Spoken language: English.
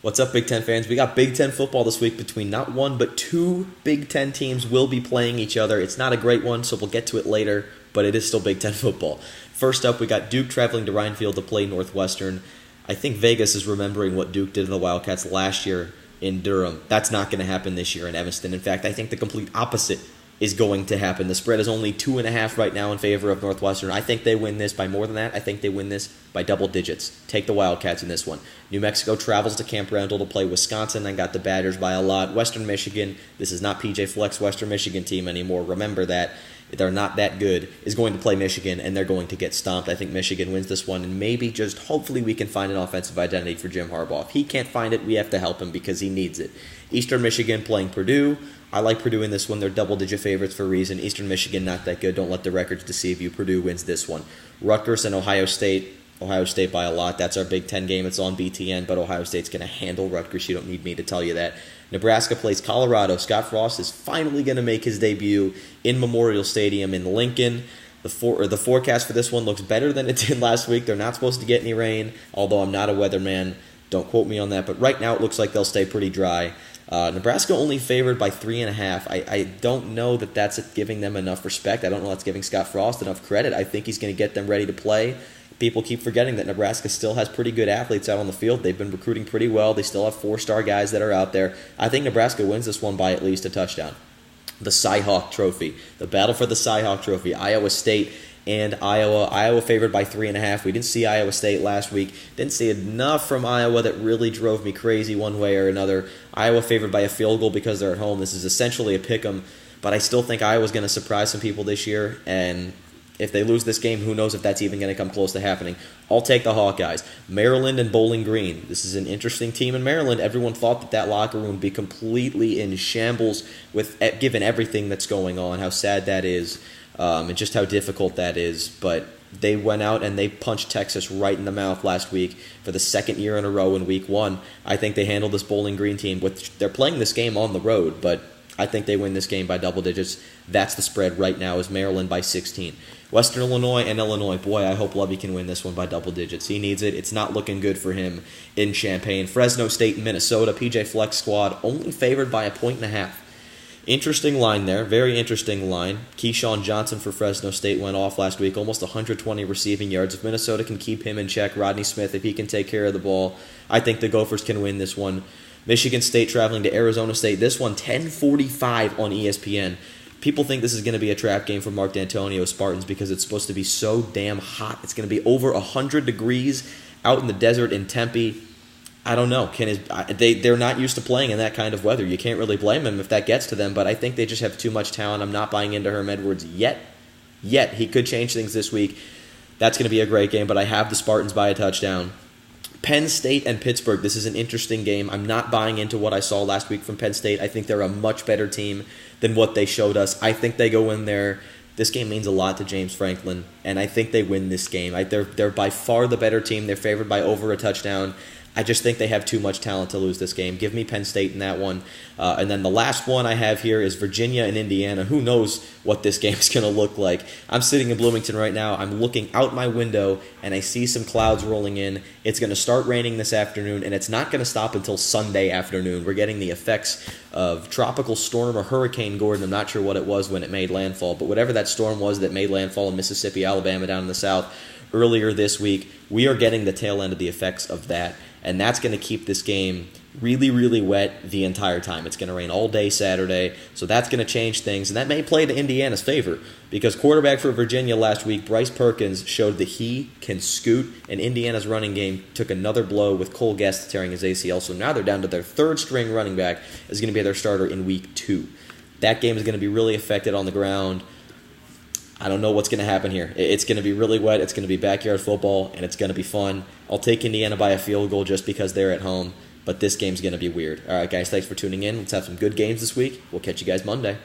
What's up, Big Ten fans? We got Big Ten football this week between not one, but two Big Ten teams will be playing each other. It's not a great one, so we'll get to it later, but it is still Big Ten football. First up, we got Duke traveling to Rhine Field to play Northwestern. I think Vegas is remembering what Duke did to the Wildcats last year in Durham. That's not going to happen this year in Evanston. In fact, I think the complete opposite is going to happen. The spread is only 2.5 right now in favor of Northwestern. I think they win this by more than that. I think they win this by double digits. Take the Wildcats in this one. New Mexico travels to Camp Randall to play Wisconsin and got the Badgers by a lot. Western Michigan, this is not PJ Fleck's Western Michigan team anymore. Remember that. They're not that good, is going to play Michigan, and they're going to get stomped. I think Michigan wins this one, and maybe just hopefully we can find an offensive identity for Jim Harbaugh. If he can't find it, we have to help him because he needs it. Eastern Michigan playing Purdue. I like Purdue in this one. They're double-digit favorites for a reason. Eastern Michigan, not that good. Don't let the records deceive you. Purdue wins this one. Rutgers and Ohio State. Ohio State by a lot. That's our Big Ten game. It's on BTN, but Ohio State's going to handle Rutgers. You don't need me to tell you that. Nebraska plays Colorado. Scott Frost is finally going to make his debut in Memorial Stadium in Lincoln. The forecast for this one looks better than it did last week. They're not supposed to get any rain, although I'm not a weatherman. Don't quote me on that. But right now it looks like they'll stay pretty dry. Nebraska only favored by 3.5. I don't know that that's giving them enough respect. I don't know that's giving Scott Frost enough credit. I think he's going to get them ready to play. People keep forgetting that Nebraska still has pretty good athletes out on the field. They've been recruiting pretty well. They still have 4-star guys that are out there. I think Nebraska wins this one by at least a touchdown. The Cy-Hawk Trophy. The battle for the Cy-Hawk Trophy. Iowa State and Iowa. Iowa favored by 3.5. We didn't see Iowa State last week. Didn't see enough from Iowa that really drove me crazy one way or another. Iowa favored by a field goal because they're at home. This is essentially a pick'em, but I still think Iowa's going to surprise some people this year, and if they lose this game, who knows if that's even going to come close to happening. I'll take the Hawkeyes. Maryland and Bowling Green. This is an interesting team in Maryland. Everyone thought that locker room would be completely in shambles given everything that's going on, how sad that is, and just how difficult that is. But they went out and they punched Texas right in the mouth last week for the second year in a row in week 1. I think they handled this Bowling Green team. They're playing this game on the road, but I think they win this game by double digits. That's the spread right now, is Maryland by 16. Western Illinois and Illinois. Boy, I hope Lovey can win this one by double digits. He needs it. It's not looking good for him in Champaign. Fresno State and Minnesota. PJ Fleck squad only favored by 1.5. Interesting line there. Very interesting line. Keyshawn Johnson for Fresno State went off last week. Almost 120 receiving yards. If Minnesota can keep him in check, Rodney Smith, if he can take care of the ball, I think the Gophers can win this one. Michigan State traveling to Arizona State. This one, 10:45 on ESPN. People think this is going to be a trap game for Mark D'Antonio Spartans because it's supposed to be so damn hot. It's going to be over 100 degrees out in the desert in Tempe. I don't know. They're not used to playing in that kind of weather. You can't really blame them if that gets to them, but I think they just have too much talent. I'm not buying into Herm Edwards yet. He could change things this week. That's going to be a great game, but I have the Spartans by a touchdown. Penn State and Pittsburgh, this is an interesting game. I'm not buying into what I saw last week from Penn State. I think they're a much better team than what they showed us. I think they go in there. This game means a lot to James Franklin, and I think they win this game. They're by far the better team. They're favored by over a touchdown. I just think they have too much talent to lose this game. Give me Penn State in that one. And then the last one I have here is Virginia and Indiana. Who knows what this game is going to look like? I'm sitting in Bloomington right now. I'm looking out my window, and I see some clouds rolling in. It's going to start raining this afternoon, and it's not going to stop until Sunday afternoon. We're getting the effects of Tropical Storm or Hurricane Gordon. I'm not sure what it was when it made landfall, but whatever that storm was that made landfall in Mississippi, Alabama, down in the south earlier this week, we are getting the tail end of the effects of that. And that's going to keep this game really, really wet the entire time. It's going to rain all day Saturday, so that's going to change things. And that may play to Indiana's favor because quarterback for Virginia last week, Bryce Perkins, showed that he can scoot, and Indiana's running game took another blow with Cole Guest tearing his ACL. So now they're down to their third-string running back is going to be their starter in week 2. That game is going to be really affected on the ground. I don't know what's going to happen here. It's going to be really wet. It's going to be backyard football, and it's going to be fun. I'll take Indiana by a field goal just because they're at home, but this game's going to be weird. All right, guys, thanks for tuning in. Let's have some good games this week. We'll catch you guys Monday.